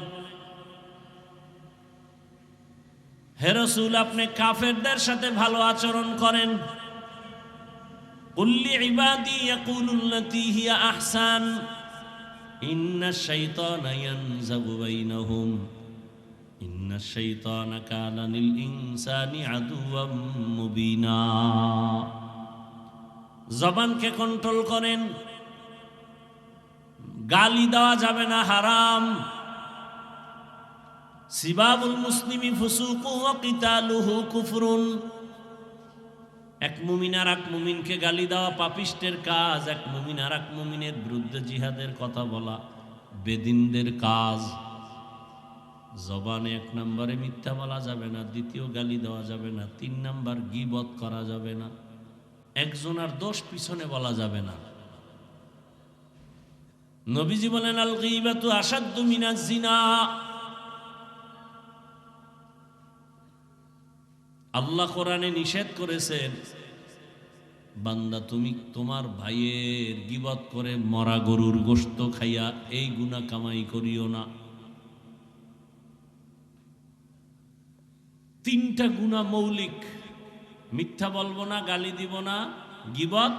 হে রসুল, আপনি কাফেরদের সাথে ভালো আচরণ করেন। কুল্লি ইবাদি ইয়াকুলুল্লাতী হিয়া আহসান ইন্নাশ শাইতানা ইয়ানজাগু বাইনাহুম ইন্নাশ শাইতানা কানা লিল ইনসানি আদুওয়াম মুবিনা। জবানকে কন্ট্রোল করেন। গালি দেওয়া যাবে না, হারাম। সিবাবুল মুসলিমি ফুসুকু ওয়া কিতালুহু কুফরুন। এক মুমিন আর এক মুমিনকে গালি দেওয়া পাপিষ্টের কাজ। এক মুমিন আর এক মুমিনের বিরুদ্ধে জিহাদের কথা বলা বেদিনদের কাজ। জবানে 1 নম্বরে মিথ্যা বলা যাবে না, দ্বিতীয় গালি দেওয়া যাবে না, 3 নম্বর গীবত করা যাবে না, একজনের দোষ পিছনে বলা যাবে না। নবীজি বলেন, আল গীবাতু আশাদ্দু মিনাজ জিনা। আল্লাহ কোরআনে নিষেধ করেছেন, বান্দা তুমি তোমার ভাইয়ের গীবত করে মরা গরুর গোশত খাইয়া এই গুনাহ কামাই করিও না। 3টা গুনাহ মৌলিক। মিথ্যা বলবো না, গালি দিব না, গীবত।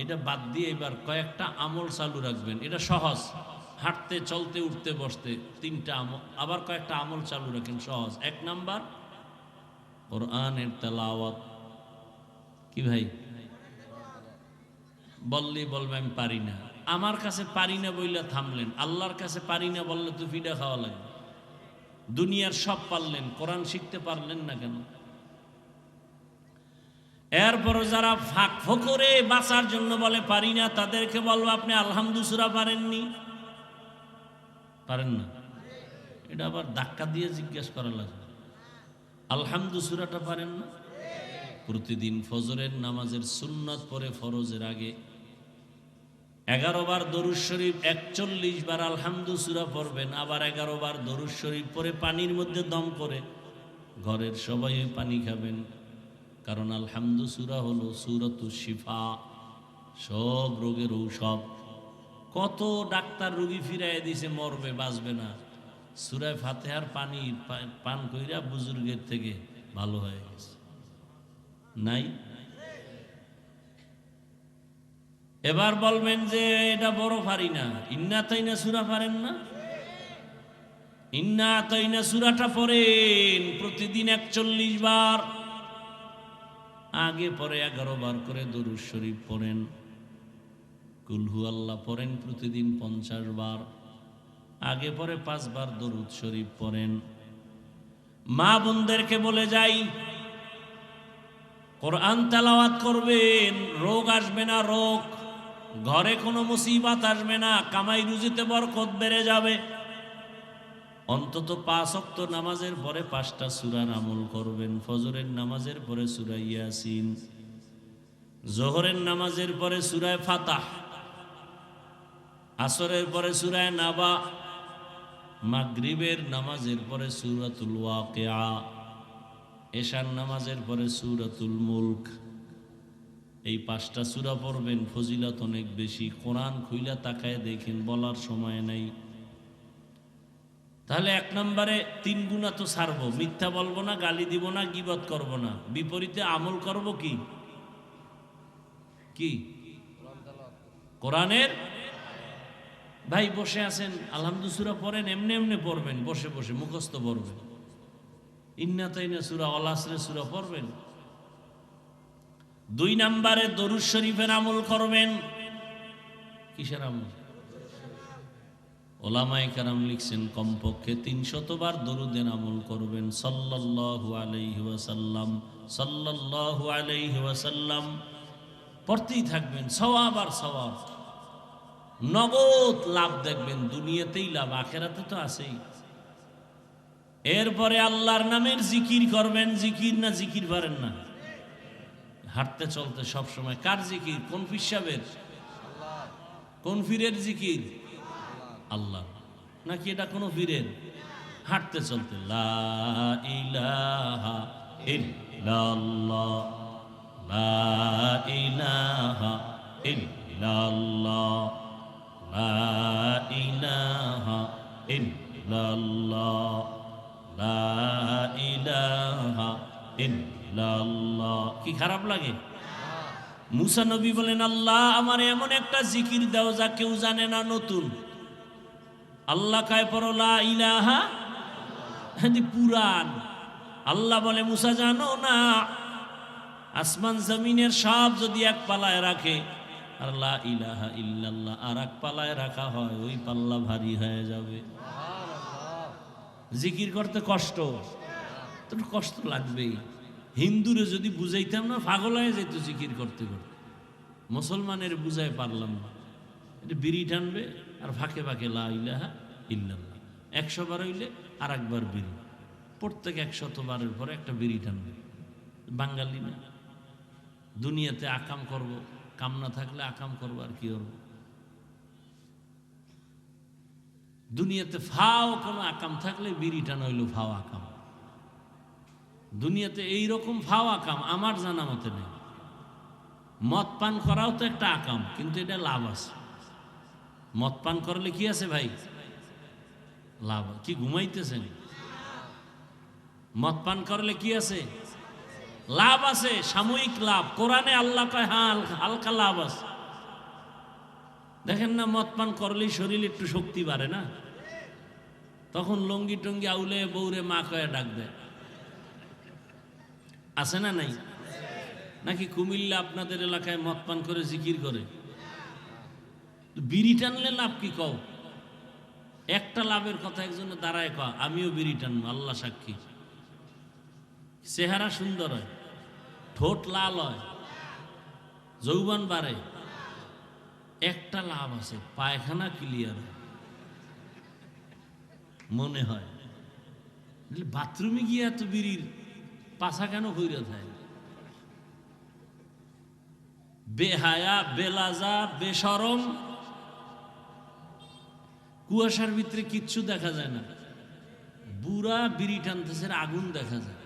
এটা বাদ দিয়ে এবার কয়েকটা আমল চালু রাখবেন। এটা সহজ, হাঁটতে চলতে উঠতে বসতে 3টা আমল। আবার কয়েকটা আমল চালু রাখেন, সহজ। 1 নাম্বার কোরআনের তেলাওয়াত। কি ভাই, বললেই বলবে আমি পারি না। আমার কাছে পারি না বইলা থামলেন, আল্লাহর কাছে পারি না বললে তো ফিডা খাওয়া লাগবে। দুনিয়ার সব পারলেন, কোরআন শিখতে পারলেন না কেন? এরপর যারা ফাঁক ফোকরে বাঁচার জন্য বলে পারি না, তাদেরকে বলবো আপনি আলহামদু সূরা পারেননি? পারেন না? এটা আবার ধাক্কা দিয়ে জিজ্ঞেস করা লাগবে। আলহামদু সূরাটা পারেন না? প্রতিদিন ফজরের নামাজের সুন্নাত পরে ফরজের আগে 11 বার দরুদ শরীফ, 41 বার আলহামদু সূরা পড়বেন। আবার 11 বার দরুদ শরীফ পরে পানির মধ্যে দম করে ঘরের সবাই পানি খাবেন। কারণ আলহামদু সূরা হলো সূরাতুশ শিফা, সব রোগের ঔষধ। কত ডাক্তার রোগী ফিরাইয়া দিছে, মরবে বাঁচবে না, সূরা ফাতিহার পানি পান কইরা বুজুর্গের থেকে ভালো হয়ে গেছে। নাই? এবার বলবেন যে এটা বড় পারি না। ইন্না আতাইনা সূরা পারেন না? ইন্না আতাইনা সূরাটা পড়েন প্রতিদিন 41 বার। আগে পরে 11 বার করে দরুদ শরীফ পড়েন। কুল হু আল্লাহ পড়েন প্রতিদিন 50 বার। আগে পরে 5 বার দরুদ শরীফ পড়েন। মা বোনদেরকে বলে যাই, কোরআন তেলাওয়াত করবেন, রোগ আসবে না। রোগ ঘরে কোনো মুসিবত আসবে না, কামাই রুজিতে বরকত বেড়ে যাবে। অন্তত 5 ওয়াক্ত নামাজের পরে 5টা সূরার আমল করবেন। ফজরের নামাজের পরে সূরা ইয়াসিন, যোহরের নামাজের পরে সূরা ফাতাহ, আসরের পরে সূরা নাবা, মাগরিবের নামাজের পরে সূরাতুল ওয়াকিয়া, এশার নামাজের পরে সূরাতুল মুলক। এই 5টা সূরা পড়বেন, ফজিলত অনেক বেশি। কোরআন খুইলা তাকায় দেখেন, বলার সময় নাই। তাহলে 1 নম্বরে 3 গুনাহ তো ছাড়বো। মিথ্যা বলবো না, গালি দিব না, গীবত করব না। বিপরীতে আমল করব কি? কি? কোরআনের। ভাই বসে আছেন, আলহামদু সূরা পড়েন, এমনি এমনি পড়বেন, বসে বসে মুখস্থ পড়বেন। ইন্না তাইনা সূরা, আল আসরের সূরা পড়বেন। 2 নম্বরে দরুদ শরীফের আমল করবেন। কিসের আমল? ওলামায়ে কেরাম লিখছেন কমপক্ষে 300 বার দরুদের আমল করবেন। সাল্লাল্লাহু আলাইহি ওয়াসাল্লাম, সাল্লাল্লাহু আলাইহি ওয়াসাল্লাম পড়তেই থাকবেন। সওয়াব আর সওয়াব, নগদ লাভ দেখবেন। দুনিয়াতেই লাভ, আখেরাতে তো আছেই। এরপরে আল্লাহর নামের জিকির করবেন। জিকির না জিকির পারেন না? হাঁটতে চলতে সব সময় কার জিকির? কোন ফিসাবের? কোন ফিরের জিকির? আল্লাহ। নাকি এটা কোনো ফিরের? হাঁটতে চলতে লা ইলাহা ইল্লাল্লাহ, লা ইলাহা ইল্লাল্লাহ, লা ইলাহা ইল্লাল্লাহ, লা ইলাহা ইল্লাল্লাহ। কি খারাপ লাগে? মুসা নবী বলেন, আল্লাহ আমার এমন একটা জিকির দাও যা কেউ জানে না, নতুন। আল্লাহ কায় পড়ো লা ইলাহা, পুরান। আল্লাহ বলে, মুসা জানো না, আসমান জমিনের সব যদি এক পালায় রাখে আর লা ইলাহা ইল্লাল্লাহ আর এক পালায় রাখা হয়, ওই পাল্লা ভারী হয়ে যাবে। জিকির করতে কষ্ট, তো কষ্ট লাগবেই। হিন্দুরে যদি বুঝাইতাম না, পাগল হয়ে যেত জিকির করতে করতে। মুসলমানের বুঝাই পারলাম না। এটা বিড়ি টানবে আর ফাঁকে ফাঁকে লা ইলাহা ইল্লাল্লাহ 100 বার হইলে আর একবার বিড়ি, প্রত্যেক 100 বারের পরে একটা বিড়ি টানবে। বাঙালি না, দুনিয়াতে আকাম করব, কাম না থাকলে আকাম করবো, আর কি করবো? দুনিয়াতে ফাও কোনো আকাম থাকলে বিড়ি টান হইল ফাও আকাম। দুনিয়াতে এইরকম ফাও আকাম আমার জানা মতে নেই। মদ পান করাও তো একটা আকাম, কিন্তু এটা লাভ আছে। মদ পান করলে কি আছে ভাই? লাভ। কি ঘুমাইতেছেন? মদ পান করলে কি আছে? লাভ আছে, সাময়িক লাভ। কোরআনে আল্লাহ কয় হালকা লাভ আছে। দেখেন না, মদ পান করলেই শরীরে একটু শক্তি বাড়ে না? তখন লঙ্গি টঙ্গি আউলে বউরে মা কয়ে ডাক দেয়, আছে না নাই? নাকি কুমিল্লা আপনাদের এলাকায় মদ পান করে জিকির করে? বিড়ি টানলে লাভ কি কও? একটা লাভের কথা একজনে দাঁড়ায় কয়, আমিও বিড়ি টানবো, আল্লাহ সাক্ষী। চেহারা সুন্দর হয়, ঠোঁট লাল হয়, যৌবন বাড়ে। একটা লাভ আছে, পায়খানা ক্লিয়ার হয় মনে হয়। বাথরুমে গিয়ে এত বিড়ির পাশা কেন হইরে থাকে? বেহায়া, বেলাজা, বেশরম। কুয়াশার ভিতরে কিচ্ছু দেখা যায় না, বুড়া বিড়ি টানতেছে, আগুন দেখা যায়।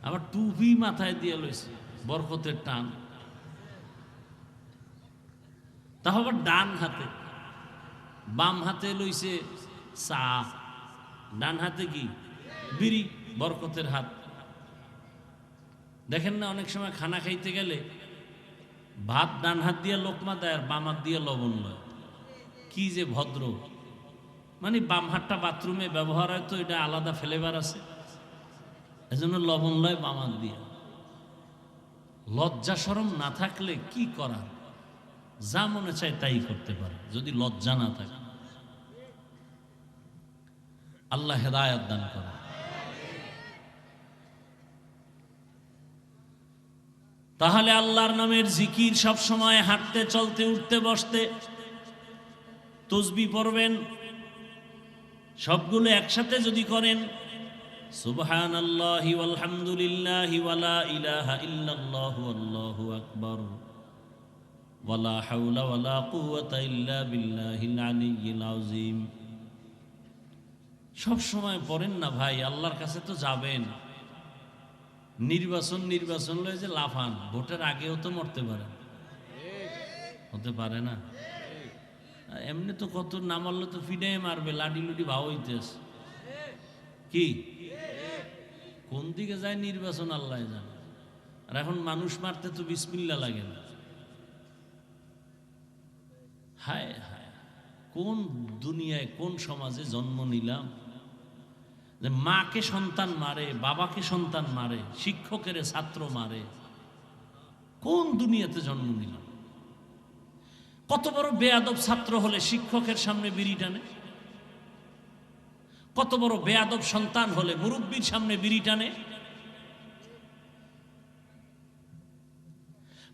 আবার টুপি মাথায় দিয়ে লইছে, বরকতের টান। তা আবার ডান হাতে, বাম হাতে লইছে চা, ডান হাতে কি? বিড়ি, বরকতের হাত। দেখেন না, অনেক সময় খানা খাইতে গেলে ভাত ডান হাত দিয়ে লোকমা দেয় আর বাম হাত দিয়ে লবণ লয়। কি যে ভদ্র! মানে বাম হাতটা বাথরুমে ব্যবহার হয় তো, এটা আলাদা ফ্লেভার আছে, এজন্য লবণ লয় বাম হাত দিয়ে। লজ্জা শরম না থাকলে কি করার? যা মনে চায় তাই করতে পারে যদি লজ্জা না থাকে। আল্লাহ হেদায়েত দান করে। তাহলে আল্লাহর নামের জিকির সব সময়, হাঁটতে চলতে উঠতে বসতে। তাসবিহ পড়বেন, সবগুলো একসাথে যদি করেন, সুবহানাল্লাহি ওয়ালহামদুলিল্লাহি ওয়ালা ইলাহা ইল্লাল্লাহু আল্লাহু আকবার ওয়ালা হাওলা ওয়ালা কুওয়াতা ইল্লা বিল্লাহিল আলিয়্যিল আযীম। সব সময় পড়েন না ভাই, আল্লাহর কাছে তো যাবেন। নির্বাচন লয়ে যে লাফান, ভোটের আগেও তো মরতে পারে, হতে পারে না? এমনি তো কত না মারলে তো ফিডাই মারবে, লাডি লুডি ভাও হইতেছে। কি কোন দিকে যায় নির্বাচন আল্লাহ জানে। আর এখন মানুষ মারতে তো বিসমিল্লাহ লাগে না। হায় হায়, কোন দুনিয়ায় কোন সমাজে জন্ম নিলাম যে মাকে সন্তান মারে, বাবাকে সন্তান মারে, শিক্ষকের ছাত্র মারে? কোন দুনিয়াতে জন্ম নিলাম? কত বড় বেয়াদব ছাত্র হলে শিক্ষকের সামনে বিড়ি টানে, কত বড় বেয়াদব সন্তান হলে মুরব্বীর সামনে বিড়ি টানে।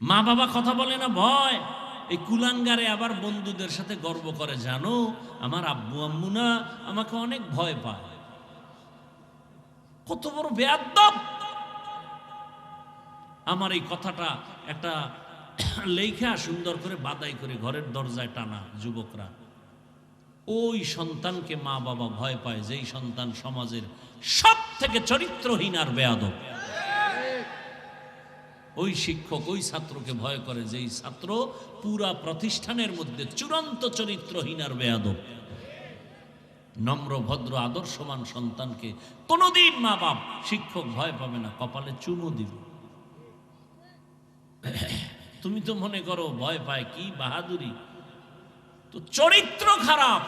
মা বাবা কথা বলে না ভয়, এই কুলাঙ্গারে আবার বন্ধুদের সাথে গর্ব করে, জানো আমার আব্বু আম্মু না আমাকে অনেক ভয় পায়। কত বড় বেয়াদব! আমার এই কথাটা একটা লেখা সুন্দর করে বাদাই করে ঘরের দরজায় টানা যুবকরা। ওই সন্তানকে মা বাবা ভয় পায় যেই সন্তান সমাজের সব থেকে চরিত্রহীন আর বেয়াদব। ওই শিক্ষক ওই ছাত্রকে ভয় করে যেই ছাত্র পুরা প্রতিষ্ঠানের মধ্যে চূড়ান্ত চরিত্রহীন আর বেয়াদব। নম্র ভদ্র আদর্শমান সন্তানকে কোনোদিন মা বাপ শিক্ষক ভয় পাবে না, কপালে চুমু দিবে। তুমি তো মনে করো ভয় পায়, কি বাহাদুরি! তো চরিত্র খারাপ।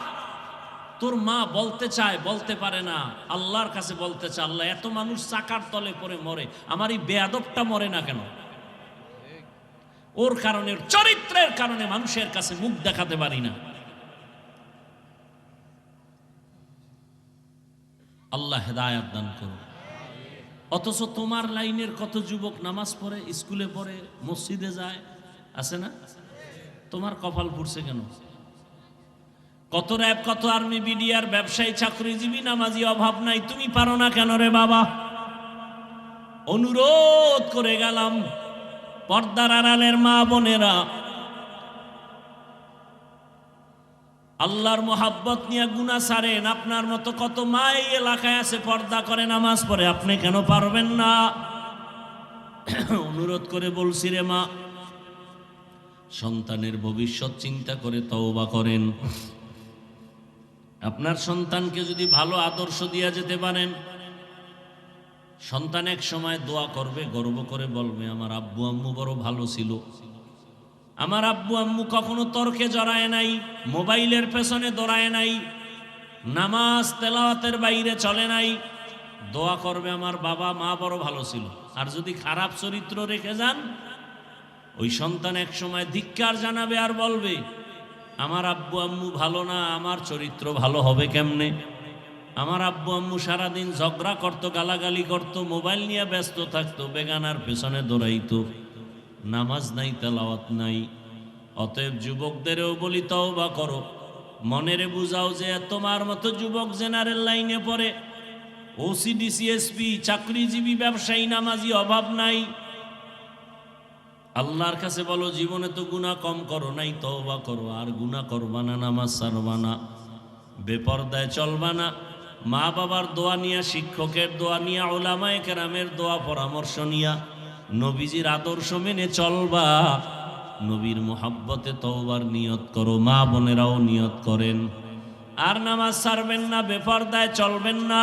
তোর মা বলতে চায়, বলতে পারে না, আল্লাহর কাছে বলতে চায়, আল্লাহ এত মানুষ চাকার তলে পড়ে মরে, আমার এই বেয়াদবটা মরে না কেন? ওর কারণে, চরিত্রের কারণে মানুষের কাছে মুখ দেখাতে পারি না। আল্লাহ হেদায়েত দান করুন। অথচ তোমার লাইনের কত যুবক নামাজ পড়ে, স্কুলে পড়ে, মসজিদে যায়, আছে না? তোমার কপাল পুড়ছে কেন? কত র্যাব, কত আর্মি, বিডিআর, ব্যবসায়ী, চাকরিজীবী, নামাজি অভাব নাই, তুমি পারো না কেন রে বাবা? অনুরোধ করে গেলাম, পর্দার আড়ালের মা বোনেরা, আল্লাহর মোহাব্বত নিয়ে গুনাহ ছাড়েন। আপনার মতো কত মা এই এলাকায় আছে, পর্দা করে নামাজ পড়ে, আপনি কেন পারবেন না? অনুরোধ করে বলছি রে মা, সন্তানের ভবিষ্যৎ চিন্তা করে তওবা করেন। আপনার সন্তানকে যদি ভালো আদর্শ দিয়ে যেতে পারেন, সন্তান এক সময় দোয়া করবে, গর্ব করে বলবে আমার আব্বু আম্মু বড় ভালো ছিল, আমার আব্বু আম্মু কখনো তর্কে জড়ায় নাই, মোবাইলের পেছনে দৌড়ায় নাই, নামাজ তেলাওয়াতের বাইরে চলে নাই। দোয়া করবে আমার বাবা মা বড় ভালো ছিল। আর যদি খারাপ চরিত্র রেখে যান, ওই সন্তান এক সময় ধিক্কার জানাবে আর বলবে আমার আব্বু আম্মু ভালো না, আমার চরিত্র ভালো হবে কেমনে? আমার আব্বু আম্মু সারাদিন ঝগড়া করতো, গালাগালি করতো, মোবাইল নিয়ে ব্যস্ত থাকতো, বেগানার পেছনে দৌড়াইতো, নামাজ নাই, তেলাওয়াত নাই। অতএব যুবকদেরও বলি তওবা করো, মনেরে বুঝাও যে তোমার মতো যুবক জেনারেল লাইনে পড়ে, ওসিডি, সিএসপি, চাকরিজীবী, ব্যবসায়ী, নামাজি অভাব নাই। আল্লাহর কাছে বলো জীবনে তো গুনাহ কম করো নাই, তওবা করো, আর গুনাহ করবা না, নামাজ ছাড়বা না, বেপরদায় চলবা না, মা বাবার দোয়া নিয়া, শিক্ষকের দোয়া নিয়া, উলামায়ে কেরামের দোয়া পরামর্শ নিয়া, নবীজির আদর্শ মেনে চলবা। নবীর মোহাব্বতে তওবার নিয়ত করো, মা বোনেরাও নিয়ত করেন। আর নামাজ ছাড়বেন না, বেপরদায় চলবেন না,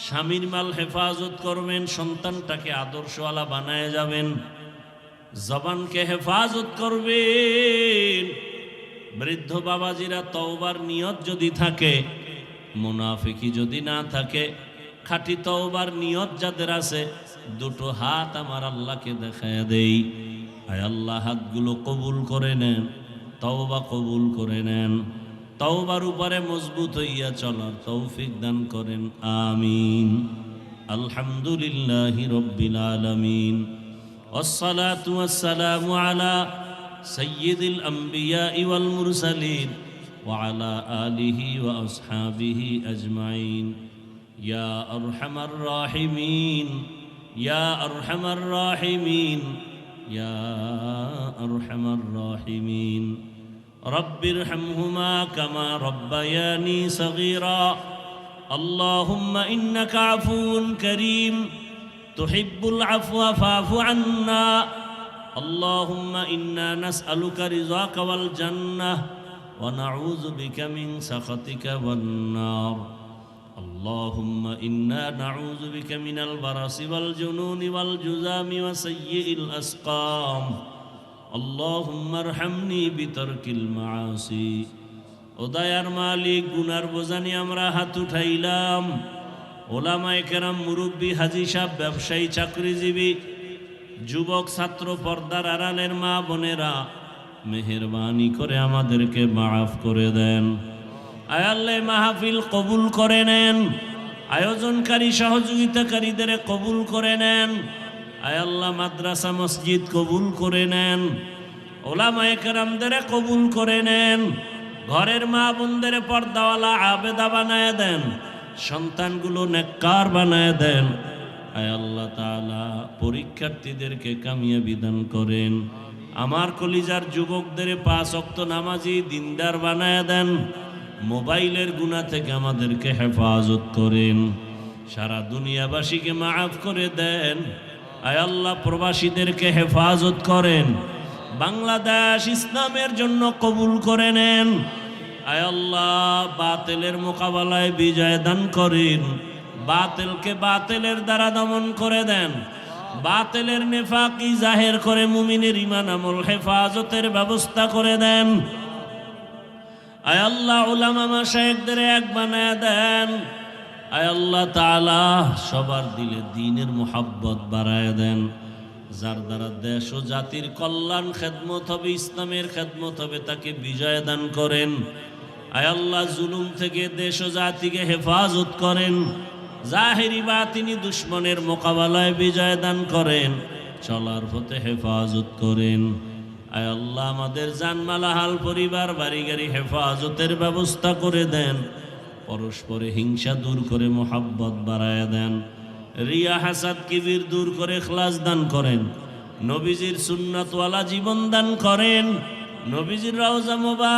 স্বামীর মাল হেফাজত করবেন, সন্তানটাকে আদর্শওয়ালা বানায় যাবেন, জবানকে হেফাজত করবেন। বৃদ্ধ বাবাজিরা তওবার নিয়ত যদি থাকে, মুনাফিকি যদি না থাকে, খাঁটি তওবার নিয়ত যাদের আছে, দুটো হাত আমার আল্লাহকে দেখায় দেই, আয় আল্লাহ হাতগুলো কবুল করে নেন, তওবা কবুল করে নেন, তওবার উপরে মজবুত হইয়া চলার তৌফিক দান করেন, আমিন। আলহামদুলিল্লাহি রাব্বিল আলামিন, والصلاة والسلام على سيد الأنبياء والمرسلين وعلى آله وأصحابه أجمعين يا أرحم الراحمين يا أرحم الراحمين يا أرحم الراحمين رب ارحمهما كما ربياني صغيرا اللهم إنك عفو كريم تحب العفو فاعف عنا اللهم إنا نسألك رضاك والجنة ونعوذ بك من سخطك والنار اللهم إنا نعوذ بك من البرص والجنون والجذام وسيء الأسقام اللهم ارحمني بترك المعاصي ওদায়ার মালিক গুনার বোঝানি আমরা হাত উঠাইলাম ওলামায়ে কেরাম মুরব্বী হাজী সাহেব ব্যবসায়ী চাকরিজীবী যুবক ছাত্র পর্দার আড়ালের মা বোনেরা মেহেরবানি করে আমাদেরকে মাফ করে দেন আয় আল্লাহ মাহফিল কবুল করে নেন আয়োজনকারী সহযোগিতাকারীদের কবুল করে নেন আয় আল্লাহ মাদ্রাসা মসজিদ কবুল করে নেন ওলামায়ে কেরামদের কবুল করে নেন ঘরের মা বোনদের পর্দাওয়ালা আবেদা বানায় দেন সন্তানগুলো নেককার বানায় দেন। আয় আল্লাহ তাআলা পরীক্ষার্থীদেরকে কামিয়াবি দান করেন। আমার কলিজার যুবকদের 5 ওয়াক্ত নামাজি দিনদার বানায় দেন। মোবাইলের গুনাহ থেকে আমাদেরকে হেফাজত করেন। সারা দুনিয়াবাসীকে মাফ করে দেন। আয় আল্লাহ প্রবাসীদেরকে হেফাজত করেন। বাংলাদেশ ইসলামের জন্য কবুল করে নেন। আয় আল্লাহ বাতিলের মোকাবেলায় বিজয় দান করেন। বাতিলকে বাতিলের দ্বারা দমন করে দেন। বাতিলের নেফাকি জাহের করে মুমিনের ঈমান আমল হেফাজতের ব্যবস্থা করে দেন। আয় আল্লাহ উলামা মাশায়েখদের এক বানায় দেন। আয় আল্লাহ তাআলা সবার দিলে দ্বীনের মুহাব্বত বাড়ায় দেন। যার দ্বারা দেশ ও জাতির কল্যাণ খেদমত হবে, ইসলামের খেদমত হবে, তাকে বিজয় দান করেন। আয় আল্লাহ জুলুম থেকে দেশ ও জাতিকে হেফাজত করেন। জাহেরি বাতিনি দুশ্মনের মোকাবেলায় বিজয় দান করেন। চলার পথে হেফাজত করেন। আয় আল্লাহ আমাদের জানমাল হাল পরিবার বাড়ি গাড়ি হেফাজতের ব্যবস্থা করে দেন। পরস্পরে হিংসা দূর করে মোহাব্বত বাড়ায় দেন। রিয়া হাসাদ কিবির দূর করে ইখলাস দান করেন। নবীজির সুন্নাতওয়ালা জীবন দান করেন। নবীজির রওজা মুবারক